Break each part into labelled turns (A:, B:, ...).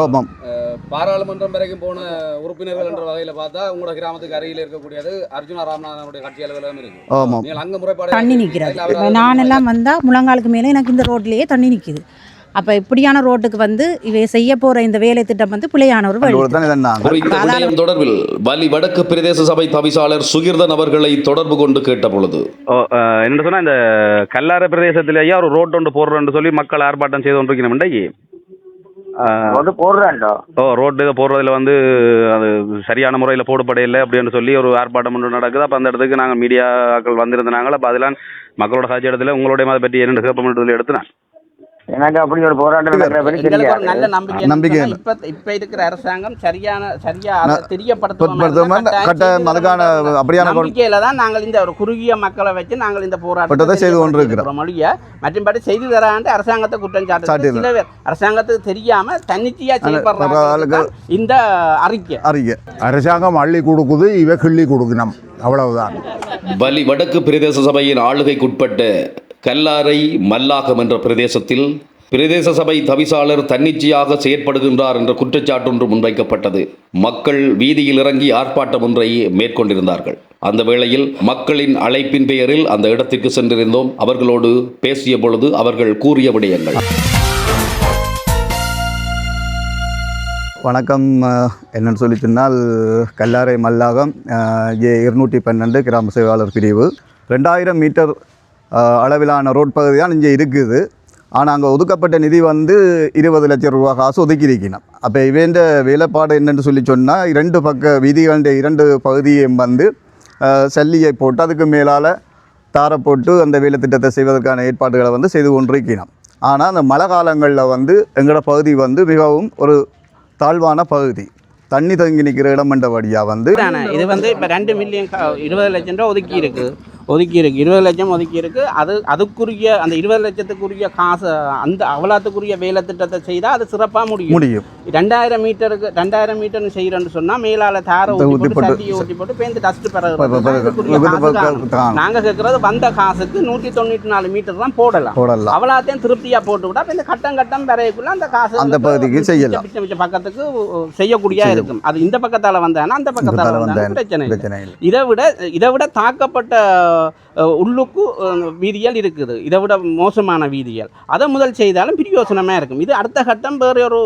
A: ஆமாம்.
B: பாராளுமன்றம் வரைக்கும் போன உறுப்பினர்கள் என்ற வகையில் பார்த்தா உங்களோட கிராமத்துக்கு அருகில் இருக்கக்கூடியது அர்ஜுனா ராமநாதனுடைய கட்சி அலுவலகம் இருக்கு.
A: ஆமாம்.
B: நீங்கள் அங்கே முறைப்பாடு
C: தண்ணி நிற்கிறது. நானெல்லாம் வந்தால் முழங்காலுக்கு மேலே எனக்கு இந்த ரோட்லேயே தண்ணி நிற்கிது. அப்போ இப்படியான ரோட்டுக்கு வந்து இவை செய்ய போகிற இந்த வேலை திட்டம் வந்து பிழையான ஒரு வழி.
D: தொடர்பில் வலி வடக்கு பிரதேச சபை தவிசாளர் சுகிர்தன் அவர்களை தொடர்பு கொண்டு கேட்ட பொழுது
E: என்ன சொன்னா, இந்த கல்லார பிரதேசத்திலேயே ஒரு ரோட் ஒன்று போடுறோன்னு சொல்லி மக்கள் ஆர்ப்பாட்டம் செய்து கொண்டிருக்கணும். ரோட்டு இதை போடுறதுல வந்து அது சரியான முறையில் போடப்படையில்லை அப்படின்னு சொல்லி ஒரு ஆர்ப்பாட்டம் ஒன்று நடக்குது. அப்போ அந்த இடத்துக்கு நாங்கள் மீடியாக்கள் வந்திருந்தாங்க. அப்போ அதெல்லாம் மக்களோட சாட்சி இடத்துல உங்களுடைய அதை பற்றி என்னென்ன கேட்போம் எடுத்துனேன்.
F: எனக்கு அப்படி ஒரு போராட்டம்
B: நல்ல நம்பிக்கை இப்ப இருக்கிற அரசாங்கம் சரியா நம்பிக்கையில தான் நாங்கள் இந்த ஒரு குறுகிய மக்களை வச்சு நாங்கள் இந்த போராட்டத்தை செய்து கொண்டிருக்கிறோம். மற்றும்படி செய்து தராண்டு அரசாங்கத்தை குற்றம் சாட்டு சில பேர் அரசாங்கத்துக்கு தெரியாம தன்னிச்சையா செய்யப்படுறாங்க. இந்த அறிக்கை
G: அரசாங்கம் அள்ளி கொடுக்குது, இவ கிள்ளி கொடுக்கணும், அவ்வளவுதான்.
D: வலி வடக்கு பிரதேச சபையின் ஆளுகைக்குட்பட்ட கல்லாரை மல்லாகம் என்ற பிரதேசத்தில் பிரதேச சபை தவிசாளர் தன்னிச்சையாக செயற்படுகின்றார் என்ற குற்றச்சாட்டு ஒன்று முன்வைக்கப்பட்டது. மக்கள் வீதியில் இறங்கி ஆர்ப்பாட்டம் ஒன்றை மேற்கொண்டிருந்தார்கள். அந்த வேளையில் மக்களின் அழைப்பின் பெயரில் அந்த இடத்திற்கு சென்றிருந்தோம். அவர்களோடு பேசிய பொழுது அவர்கள் கூறிய விடயங்கள்.
A: வணக்கம். என்னன்னு சொல்லி சொன்னால், கல்லாரை மல்லாகம் J212 கிராம சேவாளர் பிரிவு 2000 மீட்டர் அளவிலான ரோட் பகுதி தான் இங்கே இருக்குது. ஆனால் அங்கே ஒதுக்கப்பட்ட நிதி வந்து 20 லட்சம் ரூபா காசு ஒதுக்கியிருக்கணும். அப்போ இவன் வேலைப்பாடு என்னென்னு சொல்லி சொன்னால், 2 பக்க வீதிகளுடைய 2 பகுதியையும் வந்து சல்லியை போட்டு அதுக்கு மேலால் தாரை போட்டு அந்த வேலை திட்டத்தை செய்வதற்கான ஏற்பாடுகளை வந்து செய்து கொண்டிருக்கணும். ஆனால் அந்த மழை காலங்களில் வந்து எங்களோட பகுதி வந்து மிகவும் ஒரு தாழ்வான பகுதி, தண்ணி தங்கி நிற்கிற இடம் என்றபடியாக வந்து
B: இது வந்து இப்போ 2 மில்லியன் 20 லட்சம் ரூபா ஒதுக்கி இருக்கு 20 லட்சம் ஒதுக்கி இருக்கு. அதுக்குரிய அந்த 20 லட்சத்துக்குரிய காசு அந்த அவ்வளோத்துக்குரிய வேலை திட்டத்தை செய்தால் அது சிறப்பாக முடியும். 2000 மீட்டர்னு செய்யறேன்னு சொன்னால் மேலால தாரை ஊற்றி போட்டு பேருந்து டஸ்ட் நாங்கள் கேட்கறது வந்த காசுக்கு 194 மீட்டர் தான் போடலாம். அவ்வளோத்தையும் திருப்தியாக போட்டு விட்டா இந்த கட்டம் வரைக்குள்ள அந்த காசு அந்த பகுதிக்கு செய்யலாம். பக்கத்துக்கு செய்யக்கூடிய இருக்கும். அது இந்த பக்கத்தால் வந்தானா அந்த பக்கத்தால் வந்தாலும் பிரச்சனை இல்லை. இதை விட தாக்கப்பட்ட உள்ளுக்கு வீதிகள் இருக்குது. இதை விட மோசமான வீதிகள் அதை முதல் செய்தாலும் பிரயோசனமாக இருக்கும். இது அடுத்த கட்டம் வேறு ஒரு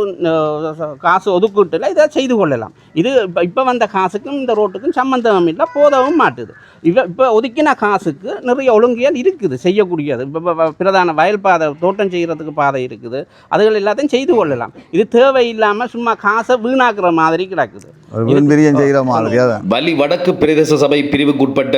B: காசு ஒதுக்கீட்டில் இதை செய்து கொள்ளலாம். இது இப்போ வந்த காசுக்கும் இந்த ரோட்டுக்கும் சம்பந்தம் இல்லை, போதவும் மாட்டுது. இப்போ ஒதுக்கின காசுக்கு நிறைய ஒழுங்கியல் இருக்குது செய்யக்கூடியது. இப்போ பிரதான வயல் பாதை, தோட்டம் செய்கிறதுக்கு பாதை இருக்குது, அதுகள் எல்லாத்தையும் செய்து கொள்ளலாம். இது தேவையில்லாமல் சும்மா காசை வீணாக்குற மாதிரி கிடக்குது.
D: வலி வடக்கு பிரதேச சபை பிரிவுக்குட்பட்ட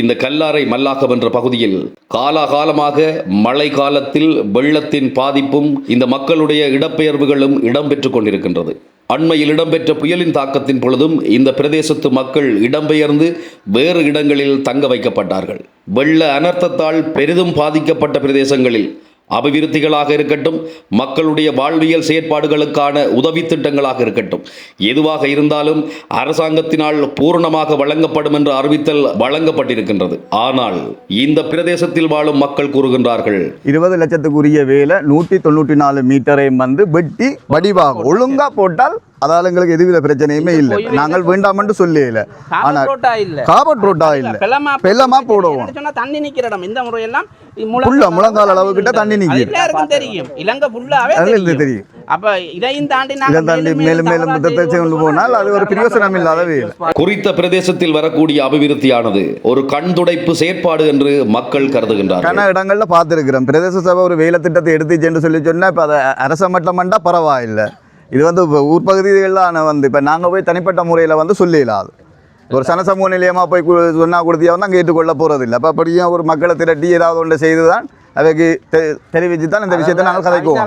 D: இந்த கல்லாரை மல்லாகம் என்ற பகுதியில் காலாகாலமாக மழை காலத்தில் வெள்ளத்தின் பாதிப்பும் இந்த மக்களுடைய இடப்பெயர்வுகளும் இடம்பெற்றுக் கொண்டிருக்கின்றது. அண்மையில் இடம்பெற்ற புயலின் தாக்கத்தின் பொழுதும் இந்த பிரதேசத்து மக்கள் இடம்பெயர்ந்து வேறு இடங்களில் தங்க வைக்கப்பட்டார்கள். வெள்ள அனர்த்தத்தால் பெரிதும் பாதிக்கப்பட்ட பிரதேசங்களில் அபிவிருத்திகளாக இருக்கட்டும், மக்களுடைய வாழ்வியல் செயற்பாடுகளுக்கான உதவி திட்டங்களாக இருக்கட்டும், எதுவாக இருந்தாலும் அரசாங்கத்தினால் பூரணமாக வழங்கப்படும் என்ற அறிவித்தல் வழங்கப்பட்டிருக்கின்றது. ஆனால் இந்த பிரதேசத்தில் வாழும் மக்கள் கூறுகின்றார்கள்,
A: 20 லட்சத்துக்குரிய வேலை 194 மீட்டரை வந்து வெட்டி வடிவாக ஒழுங்கா போட்டால் அதால எங்களுக்கு எதுவித பிரச்சனையுமே இல்லை. நாங்கள் வேண்டாம் என்று சொல்லல. ஆனால் காபட் ரோட்டா இல்ல, பெல்லமா போடுவோம்.
B: தண்ணி நிக்கிற இடம் இந்த முறையெல்லாம்
A: முழங்கால் அளவு கிட்ட தண்ணி நிக்குது.
B: எல்லாருக்கும் தெரியும், இலங்கை ஃபுல்லாவே தெரியும். அப்ப இதையும் தாண்டி
A: மேலும் கொண்டு போனால் அது ஒரு பிரயோசனம் இல்லாத வேலை.
D: குறித்த பிரதேசத்தில் வரக்கூடிய அபிவிருத்தியானது ஒரு கண் துடைப்பு செயற்பாடு என்று மக்கள் கருதுகின்றார்கள்.
A: கன இடங்கள்ல பார்த்திருக்கிறோம். பிரதேச சபை ஒரு வேலை திட்டத்தை எடுத்துச்சு சொல்லி சொன்னா இப்ப அதை அரச மட்டமண்டா பரவாயில்லை. இது வந்து ஊர் பகுதிகளான வந்து இப்போ நாங்கள் போய் தனிப்பட்ட முறையில் வந்து சொல்லிடலாம். ஒரு சனசமூக நிலையமாக போய் சொன்னால் கொடுத்தியா வந்து அங்கே ஏற்றுக்கொள்ள போகிறதில்லை. அப்போ அப்படியே ஒரு மக்களை திரட்டி ஏதாவது ஒன்று செய்து தான் அதுக்கு தெரிவித்து தான் இந்த விஷயத்தை நாங்கள் கதைக்குவோம்.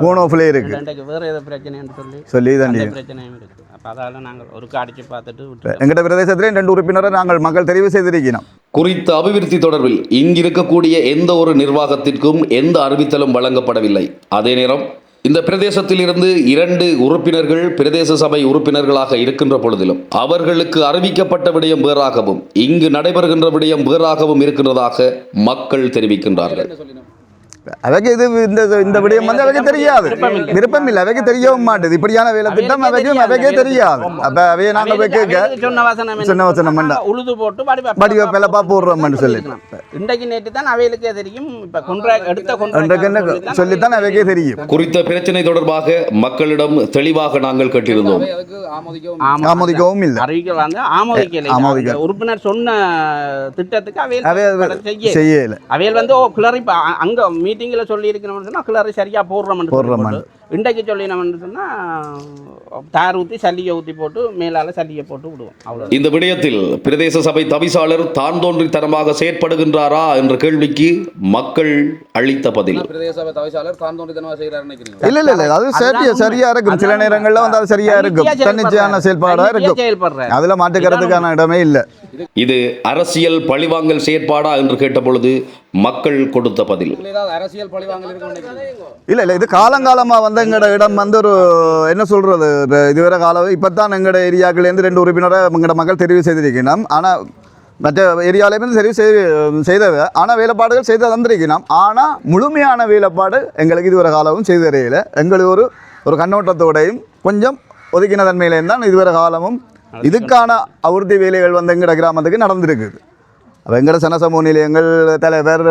A: ஃபோன் ஆஃப்ல இருக்கு,
B: வேறு ஏதோ பிரச்சனைன்னு
A: சொல்லி தான்
B: பிரச்சனையும் இருக்குது. அப்போ அதால் நாங்கள் ஒரு காடிச்சு பார்த்துட்டு
A: எங்கள்கிட்ட பிரதேசத்திலே 2 உறுப்பினரை நாங்கள் மக்கள் தெரிவு செய்திருக்கிறோம்.
D: குறித்த அபிவிருத்தி தொடர்பில் இங்கிருக்கக்கூடிய எந்த ஒரு நிர்வாகத்திற்கும் எந்த அறிவித்தலும் வழங்கப்படவில்லை. அதே நேரம் இந்த பிரதேசத்தில் இருந்து 2 உறுப்பினர்கள் பிரதேச சபை உறுப்பினர்களாக இருக்கின்ற பொழுதிலும் அவர்களுக்கு அறிவிக்கப்பட்ட விடயம் வேறாகவும் இங்கு நடைபெறுகின்ற விடயம் வேறாகவும் இருக்கின்றதாக மக்கள் தெரிவிக்கின்றார்கள்.
A: அவைக்கு இது இந்த விடயம் வந்து அவைக்கு தெரியாது, விருப்பம் இல்லை, அவைக்கு தெரியவும் மாட்டுது. இப்படியான வேலை திட்டம் அவைக்கே தெரியாது. அப்போ அவையை நாங்கள் வைக்க சின்ன வசனம்
B: உழுது போட்டு
A: வடிவ பிளப்பா போடுறோம்னு சொல்லி
B: இன்றைக்கு நேற்று தான் அவைகளுக்கே தெரியும். இப்போ எடுத்த
A: சொல்லித்தான் அவைக்கே தெரியும்.
D: குறித்த பிரச்சனை தொடர்பாக மக்களிடம் தெளிவாக நாங்கள் கேட்டிருந்தோம்.
A: ஆமோதிக்கவும் இல்லை,
B: அறிவிக்கல் வந்து ஆமோதிக்கலை. உறுப்பினர் சொன்ன திட்டத்துக்கு அவையில்
A: செய்யல.
B: அவையில் வந்து கிளறி அங்க மீட்டிங்ல சொல்லி இருக்கணும்னு சொன்னா கிளறி சரியா போடுறோம். இன்றைக்கு சொல்லினோம்னு சொன்னா தார் ஊற்றி சல்லியை ஊற்றி போட்டு மேலால சல்லியை போட்டு விடுவோம். அவ்வளோ.
D: இந்த விடயத்தில் பிரதேச சபை தவிசாளர் தான் தோன்றித்தனமாக செயற்படுகின்றாரா என்ற கேள்விக்கு மக்கள் அளித்த பதில்.
E: பிரதேச சபை தவிசாளர் தான் தோன்றித்தனமாக செய்கிறார் நினைக்கிறீங்க?
A: இல்ல அது சரியா இருக்கும். சில நேரங்கள்ல வந்து அது சரியா இருக்கும், தன்னிச்சையான செயல்பாடா இருக்கும். அதுல மாற்றுக்கிறதுக்கான இடமே இல்லை.
D: இது அரசியல் பழிவாங்கல் செயற்பாடா என்று கேட்டபொழுது மக்கள் கொடுத்த பதில்
E: அரசியல் பழிவாங்கல்
A: இல்ல இது காலங்காலமா வந்து எங்கட இடம் வந்து ஒரு என்ன சொல்றது, இதுவரை காலம் இப்பதான் எங்கட ஏரியாக்கள்லேருந்து 2 உறுப்பினரை எங்கட மக்கள் தெரிவு செய்திருக்கணும். ஆனா மற்ற ஏரியாவிலேருந்து தெரிவு செய்தவை, ஆனால் வேலைப்பாடுகள் செய்து தந்திருக்கணும். ஆனால் முழுமையான வேலைப்பாடு எங்களுக்கு இதுவரை காலமும் செய்து தரையில் எங்களுக்கு ஒரு கண்ணோட்டத்தோடையும் கொஞ்சம் ஒதுக்கின தன்மையிலேயும் தான் இதுவரை காலமும் இதுக்கான அபிவிருத்தி வேலைகள் வந்து எங்கட கிராமத்துக்கு நடந்திருக்குது. அப்போ எங்களோட சனசமூக நிலையங்கள் தலைவர்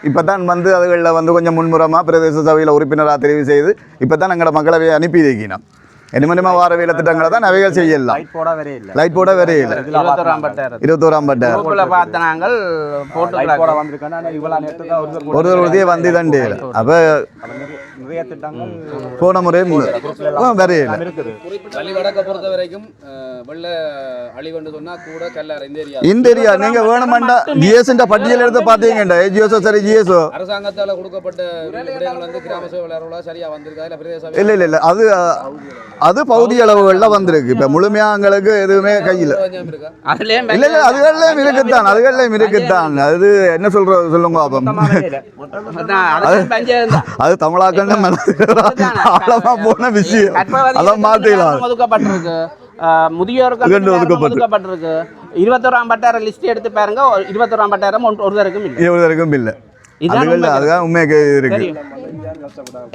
A: இப்போ தான் வந்து அதுகளில் வந்து கொஞ்சம் முன்முறமாக பிரதேச சபையில் உறுப்பினராக தெரிவு செய்து இப்போ தான் எங்களோட மக்களவை அனுப்பி வைக்கணும். இனிமேல் வார வேலை திட்டங்களை தான் அவைகள் செய்யலாம். லைட் போட வரையில்லை. 21ஆம் பட்ட
B: நாங்கள்
A: ஒரு உறுதியை வந்து தண்டே. அப்போ போன முறையும் வரையில்லை.
E: பொறுத்த வரைக்கும் வெள்ள அழிவண்டு சொன்னா கூட கல்லார்
A: இந்த ஏரியா நீங்க வேணுமெண்டா ஜிஎஸ் பட்டியல் எடுத்து பாத்தீங்கடா, ஜிஎஸ்ஓ சரி ஜிஎஸ்ஓ
E: அரசாங்கத்தால கொடுக்கப்பட்ட விடயங்கள் வந்து கிராம சேவை சரியா வந்திருக்கா இல்ல பிரதேச
A: இல்ல அது பகுதி அளவுகள்ல வந்திருக்கு. இப்ப முழுமையா எங்களுக்கு எதுவுமே கையில் இல்ல அதுகள்லயும் இருக்குத்தான். அது என்ன சொல்லுங்க அது தமிழாக்கண்ட ஆழமா போன விஷயம். அதான் மாத்திக்கலாம்.
B: ஒதுக்கப்பட்டிருக்கு முதியோருக்கு ஒதுக்கப்பட்டிருக்கு. 21ஆம் பட்டார லிஸ்ட் எடுத்து பாருங்க. 21ஆம் பட்டாரம் ஒருவருக்கும் இல்லை. அதுதான் உண்மையாக இருக்கு.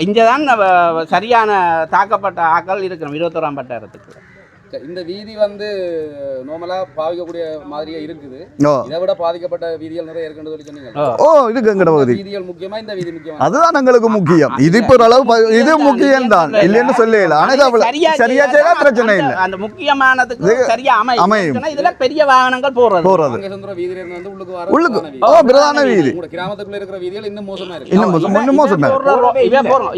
B: இங்கதான் சரியான தாக்கப்பட்ட ஆக்கள் இருக்கிறோம் 21ஆம் பட்டாரத்துக்கு.
E: இந்த வீதி வந்து நார்மலா பாதிக்கக்கூடிய மாதிரியே இருக்குது. இதை விட பாதிக்கப்பட்ட வீதிகள் நிறைய இருக்குன்னு சொல்லி சொன்னீங்க.
A: இதுக்கு எங்கட பகுதி
E: வீதிகள் முக்கியமா, இந்த வீதி முக்கியமா?
A: அதுதான் எங்களுக்கு முக்கியம். இது இப்போ அளவு இது முக்கியம் தான், இல்லைன்னு சொல்லல. ஆனா சரியா செய்யல பிரச்சனை இல்லை.
B: அந்த முக்கியமானதுக்கு சரியா அமையும். இதுல பெரிய வாகனங்கள் போறது
E: வீதியில இருந்து வந்து உள்ளுக்கு
A: பிரதான வீதி
E: கிராமத்துக்குள்ள இருக்கிற வீதிகள் இன்னும் மோசமா இருக்கு.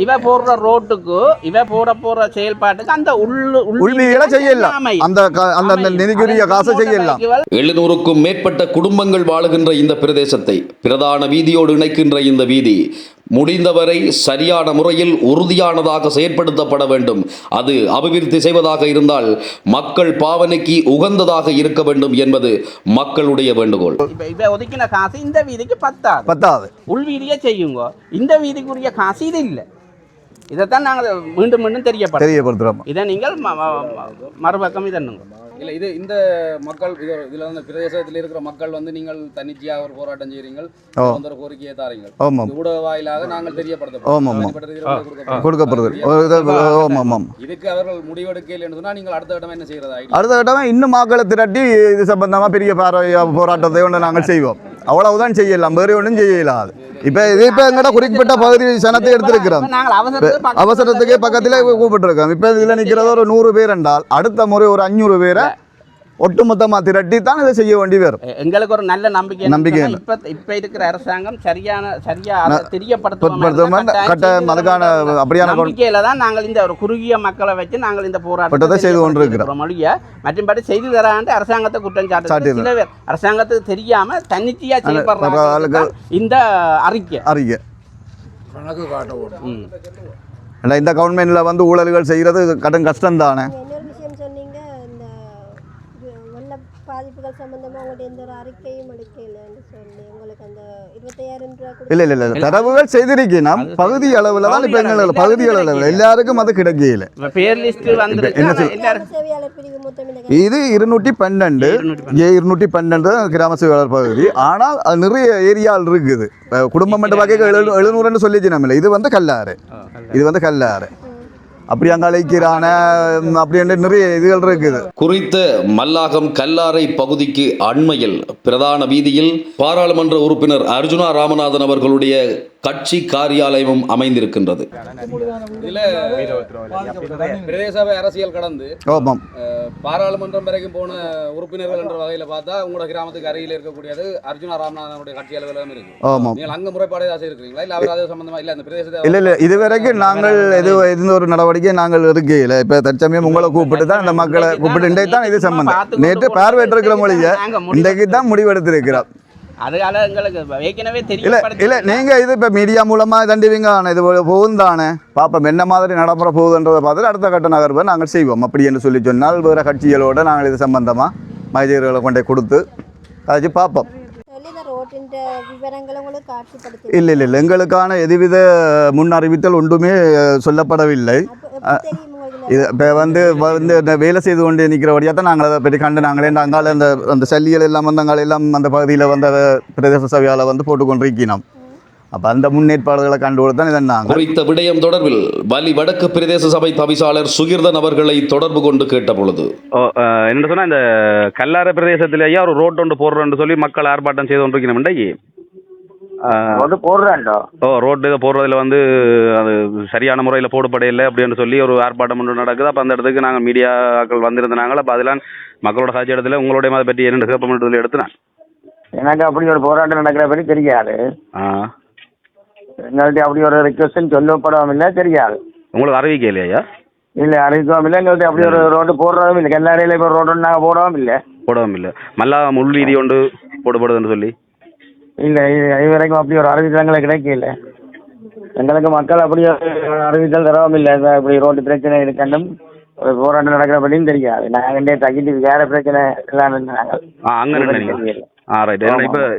B: இவ போடுற ரோட்டுக்கு இவ போற செயல்பாட்டுக்கு அந்த
A: உள்வீதிகளை செய்யல. அந்த நிதிக்குரிய காசை செய்யலாம்.
D: 700க்கும் மேற்பட்ட குடும்பங்கள் வாழுகின்ற இந்த பிரதேசத்தை பிரதான வீதியோடு இணைக்கின்ற இந்த வீதி முடிந்தவரை சரியான முறையில் உறுதியானதாக செயற்படுத்தப்பட வேண்டும். அது அபிவிருத்தி செய்வதாக இருந்தால் மக்கள் பாவனைக்கு உகந்ததாக இருக்க வேண்டும் என்பது மக்களுடைய வேண்டுகோள்.
B: இப்ப ஒதுக்கின காசு இந்த வீதிக்கு பத்தாது. உள்வீதியை செய்யுங்க. இந்த வீதிக்குரிய காசு இது இல்லை. இதைத்தான் நாங்கள் மீண்டும் தெரியப்படுத்துகிறோம். இதை நீங்கள் மறுபக்கம் இதன்னுங்க.
E: இல்லை இது இந்த மக்கள் இதில் வந்து பிரதேசத்தில் இருக்கிற மக்கள் வந்து நீங்கள் தன்னிச்சையாக ஒரு போராட்டம் செய்கிறீர்கள், ஒரு கோரிக்கையை தாரீங்கள். ஊடக வாயிலாக நாங்கள்
A: கொடுக்கப்படுது.
E: இதுக்கு அவர்கள் முடிவெடுக்கல என்று சொன்னால் நீங்கள் அடுத்த கட்டமாக என்ன செய்கிறதா?
A: அடுத்த கட்டமாக இன்னும் மக்களை திரட்டி இது சம்பந்தமாக பெரிய போராட்டத்தை ஒன்று நாங்கள் செய்வோம். அவ்வளவுதான் செய்யலாம், வேறு ஒன்றும் செய்யலாது. இப்போ எங்கட குறிப்பிட்ட பகுதி சனத்தை எடுத்திருக்கிறோம். அவசரத்துக்கே பக்கத்தில் கூப்பிட்டுருக்கோம். இப்போ இதில் நிற்கிறது ஒரு 100 பேர் என்றால் அடுத்த முறை ஒரு 500 பேரை ஒட்டுமொத்தமாக திரட்டி தான் இதை செய்ய வேண்டி வரும்.
B: எங்களுக்கு ஒரு நல்ல நம்பிக்கை. இப்ப இருக்கிற அரசாங்கம் சரியா
A: தெரியப்படுத்தும் அதுக்கான அப்படியான
B: நம்பிக்கையில தான் நாங்கள் இந்த ஒரு குறுகிய மக்களை வச்சு நாங்கள் இந்த போராட்டத்தை
A: செய்து கொண்டிருக்கிறோம்.
B: மொழிய மற்றும்படி செய்து தராண்டு அரசாங்கத்தை குற்றம் சாட்டு சில பேர் அரசாங்கத்துக்கு தெரியாம தன்னிச்சையா செய்யப்படுறாங்க. இந்த அறிக்கை
G: கணக்கு காட்ட
A: இந்த கவர்மெண்ட்ல வந்து ஊழல்கள் செய்யறது கஷ்டம் தானே.
H: வேலைகள் சம்பந்தமா உங்கள்ட்ட எந்த ஒரு அறிக்கையும் எடுக்கலன்னு சொல்லி உங்களுக்கு அந்த 25,000 ரூபாய்
A: இல்லை இல்லை இல்லை தரவுகள் செய்திருக்கணும் பகுதி அளவில் தான் இப்போ எங்கள் பகுதி அளவில் எல்லாருக்கும் அது கிடைக்கல.
B: பேர் லிஸ்ட் வந்து
H: சேவையாளர் பிரிவு மொத்தம் இந்த
A: இது 212 212 கிராம சேவையாளர் பகுதி. ஆனால் அது நிறைய ஏரியாவில் இருக்குது. குடும்பம் மட்டும் பார்க்க 700 சொல்லிச்சு நம்ம. இது வந்து கல்லாறு, இது வந்து கல்லாறு அப்படி அங்கே அழைக்கிறான அப்படின்ற நிறைய இதுகள் இருக்குது.
D: குறித்த மல்லாகம் கல்லாரை பகுதிக்கு அண்மையில் பிரதான வீதியில் பாராளுமன்ற உறுப்பினர் அர்ஜுனா ராமநாதன் அவர்களுடைய கட்சி காரியாலயமும் அமைந்திருக்கின்றது.
E: பிரதேச அரசியல் கடந்து பாராளுமன்றம் வரைக்கும் போன உறுப்பினர்கள் என்ற வகையில் பார்த்தா உங்களோட கிராமத்துக்கு அருகில் இருக்கக்கூடியது அர்ஜுனா ராமநாதனுடைய கட்சி அலுவலகம் இருக்கு. நீங்கள் அங்க முறைப்பாடு ஏதாவது இருக்கிறீங்களா? இல்ல அவர் அது சம்பந்தமா இல்ல அந்த பிரதேசத்தை
A: இல்லை இதுவரைக்கும் நாங்கள் எந்த ஒரு நடவடிக்கை நாங்கள் இருக்கையில் இப்போ தற்சமயம் உங்களை கூப்பிட்டு தான் அந்த மக்களை கூப்பிட்டு இன்றைக்கு தான் இது சம்பந்தம் நேற்று பார்வையிட்டிருக்கிற மொழியை இன்றைக்கு தான் முடிவெடுத்திருக்கிறோம்.
B: அதனால எங்களுக்கு ஏற்கனவே
A: இல்லை நீங்கள் இது இப்போ மீடியா மூலமாக தண்டிவீங்க இது போகும் தானே பார்ப்போம் என்ன மாதிரி நடைமுறை போகுதுன்றதை பார்த்துட்டு அடுத்த கட்ட நகர்வை நாங்கள் செய்வோம். அப்படி என்று சொல்லி சொன்னால் வேறு கட்சிகளோடு நாங்கள் இது சம்பந்தமாக மைஜர்களை கொண்டே கொடுத்து அதாச்சும் பார்ப்போம். இல்லை இல்லை எங்களுக்கான எதுவித முன் அறிவித்தல் ஒன்றுமே சொல்லப்படவில்லை. இது இப்போ வந்து வேலை செய்து கொண்டு நிற்கிறபடியாக தான் நாங்கள் அதை பற்றி கண்டு நாங்களே அங்கால அந்த சல்லிகள் எல்லாம் வந்து அங்கால எல்லாம் அந்த பகுதியில் வந்து பிரதேச சபையால் வந்து போட்டுக்கொண்டிருக்கிறோம். அப்போ அந்த முன்னேற்பாடுகளை கண்டு தான் இதை நாங்கள்
D: குறித்த விடயம் தொடர்பில் வலி வடக்கு பிரதேச சபை தவிசாளர் சுகிர்தன் அவர்களை தொடர்பு கொண்டு கேட்ட பொழுது
E: என்ன சொன்னா இந்த கல்லார பிரதேசத்திலேயே ஒரு ரோட் ஒன்று போடுறோன்னு சொல்லி மக்கள் ஆர்ப்பாட்டம் செய்து கொண்டிருக்கணும். ரோட்டு இதை போடுறதுல வந்து அது சரியான முறையில் போடப்படையில்லை அப்படின்னு சொல்லி ஒரு ஆர்ப்பாட்டம் ஒன்று நடக்குது. அப்போ அந்த இடத்துக்கு நாங்கள் மீடியாக்கள் வந்திருந்தாங்களா. அப்போ அதெல்லாம் மக்களோட சாட்சி இடத்துல உங்களுடைய அதை பற்றி என்ன கேட்போம்னு சொல்லி எடுத்துனேன்.
F: எனக்கு அப்படி ஒரு போராட்டம் நடக்கிற பற்றி தெரியாது. எங்கள்கிட்ட அப்படி ஒரு ரிக்வஸ்ட் சொல்லப்படவும் இல்லை, தெரியாது.
E: உங்களுக்கு அறிவிக்க இல்லையா?
F: இல்லை அறிவிக்கவும் இல்லை. எங்கள்கிட்ட அப்படி ஒரு ரோடு போடுறதும் இல்லை. எல்லாரையில இப்போ ரோடு நாங்கள் போடவும் இல்லை.
E: மல்லா முள்வீதி ஒன்று போடப்படுதுன்னு சொல்லி
F: இல்லை இதுவரைக்கும் அப்படி ஒரு அறிவித்தல் கிடைக்கல. எங்களுக்கு மக்கள் அப்படி ஒரு அறிவித்தல் தரவும் இல்லை. இப்படி ரோடு பிரச்சனை இருக்கணும் ஒரு போராட்டம் நடக்கிற பற்றியும் தெரியாது. நாங்கள் தகிட்டு வேற பிரச்சனை எல்லாம் நாங்கள்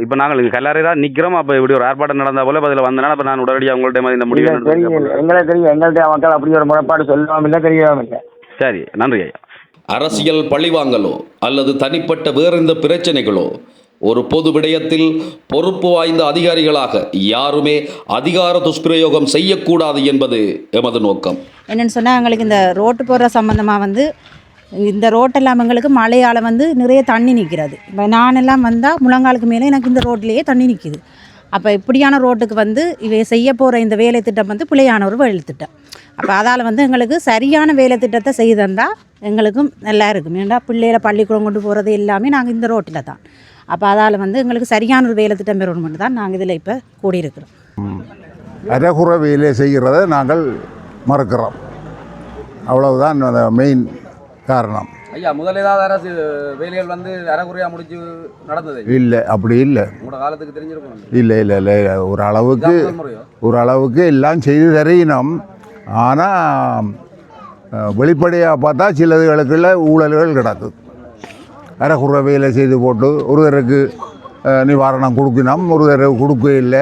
E: இப்போ நாங்கள் கல்லாரை தான் நிற்கிறோம். அப்போ இப்படி ஒரு ஆர்ப்பாட்டம் நடந்தா போல அதில் வந்தனால அப்போ நான் உடனடியாக உங்கள்கிட்ட இந்த முடிவு
F: தெரியல. எங்களுக்கு தெரியும் எங்கள்கிட்ட மக்கள் அப்படி ஒரு முறைப்பாடு சொல்லவும் இல்லை, தெரியவும் இல்லை.
E: சரி, நன்றி ஐயா.
D: அரசியல் பழிவாங்கலோ அல்லது தனிப்பட்ட வேறெந்த பிரச்சனைகளோ ஒரு பொது விடயத்தில் பொறுப்பு வாய்ந்த அதிகாரிகளாக யாருமே அதிகார துஷ்பிரயோகம் செய்யக்கூடாது என்பது எமது நோக்கம்.
C: என்னென்னு சொன்னால் எங்களுக்கு இந்த ரோட்டு போடுற சம்மந்தமாக வந்து இந்த ரோட்டெல்லாம் எங்களுக்கு மழையால் வந்து நிறைய தண்ணி நிற்கிறது. இப்போ நானெல்லாம் வந்தால் முழங்காலுக்கு மேலே எனக்கு இந்த ரோட்லேயே தண்ணி நிற்கிது. அப்போ இப்படியான ரோட்டுக்கு வந்து இவை செய்ய போகிற இந்த வேலை திட்டம் வந்து பிழையான ஒரு வேலை திட்டம். அப்போ அதால் வந்து எங்களுக்கு சரியான வேலை திட்டத்தை செய்து தந்தால் எங்களுக்கும் நல்லா இருக்கும். ஏன்னா பிள்ளைகளை பள்ளிக்கூடம் கொண்டு போகிறது எல்லாமே நாங்கள் இந்த ரோட்டில் தான். அப்போ அதால் வந்து எங்களுக்கு சரியான ஒரு வேலை திட்டம் பெறணும்னு தான் நாங்கள் இதில் இப்போ கூடியிருக்கிறோம்.
G: அரைகுறை வேலையை செய்கிறத நாங்கள் மறுக்கிறோம். அவ்வளவுதான் மெயின் காரணம்.
E: ஐயா, முதல் ஏதாவது அரசு வேலைகள் வந்து அரைகுறையாக முடிச்சு நடந்தது
G: இல்லை, அப்படி இல்லை.
E: உங்களோட காலத்துக்கு தெரிஞ்சிருக்கணும்.
G: இல்லை ஒரு அளவுக்கு எல்லாம் செய்து தரணும். ஆனால் வெளிப்படையாக பார்த்தா சிலதுகளுக்குள்ள ஊழல்கள் கிடக்குது. அரைகுறை வேலை செய்து போட்டு ஒருத்தருக்கு நிவாரணம் கொடுக்கணும், ஒருத்தருக்கு கொடுக்க இல்லை.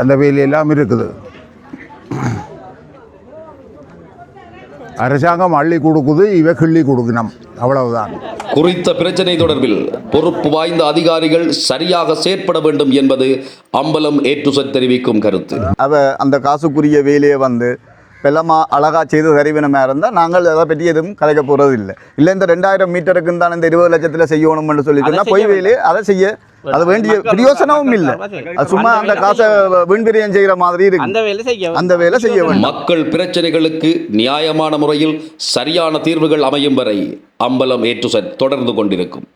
G: அந்த வேலையெல்லாம் இருக்குது. அரசாங்கம் அள்ளி கொடுக்குது, இவை கிள்ளி கொடுக்கணும், அவ்வளவுதான்.
D: குறித்த பிரச்சனை தொடர்பில் பொறுப்பு வாய்ந்த அதிகாரிகள் சரியாக செயற்பட வேண்டும் என்பது அம்பலம் ஏற்றுசத் தெரிவிக்கும் கருத்து.
A: அந்த காசுக்குரிய வேலையை வந்து வெள்ளமா அழகாக செய்து தருவினமாக இருந்தால் நாங்கள் அதை பற்றி எதுவும் கலைக்க போகிறது இல்லை இந்த 2000 மீட்டருக்கு தான் இந்த 20 லட்சத்தில் செய்யணும்னு சொல்லிட்டு பொய் வேலையை அதை செய்ய அது வேண்டிய பிரயோசனமும் இல்லை. அது சும்மா அந்த காசை வீண்பிரியம் செய்கிற மாதிரி இருக்கு. அந்த வேலை செய்ய வேண்டும்.
D: மக்கள் பிரச்சனைகளுக்கு நியாயமான முறையில் சரியான தீர்வுகள் அமையும் வரை அம்பலம் ஏற்றுசத் தொடர்ந்து கொண்டிருக்கும்.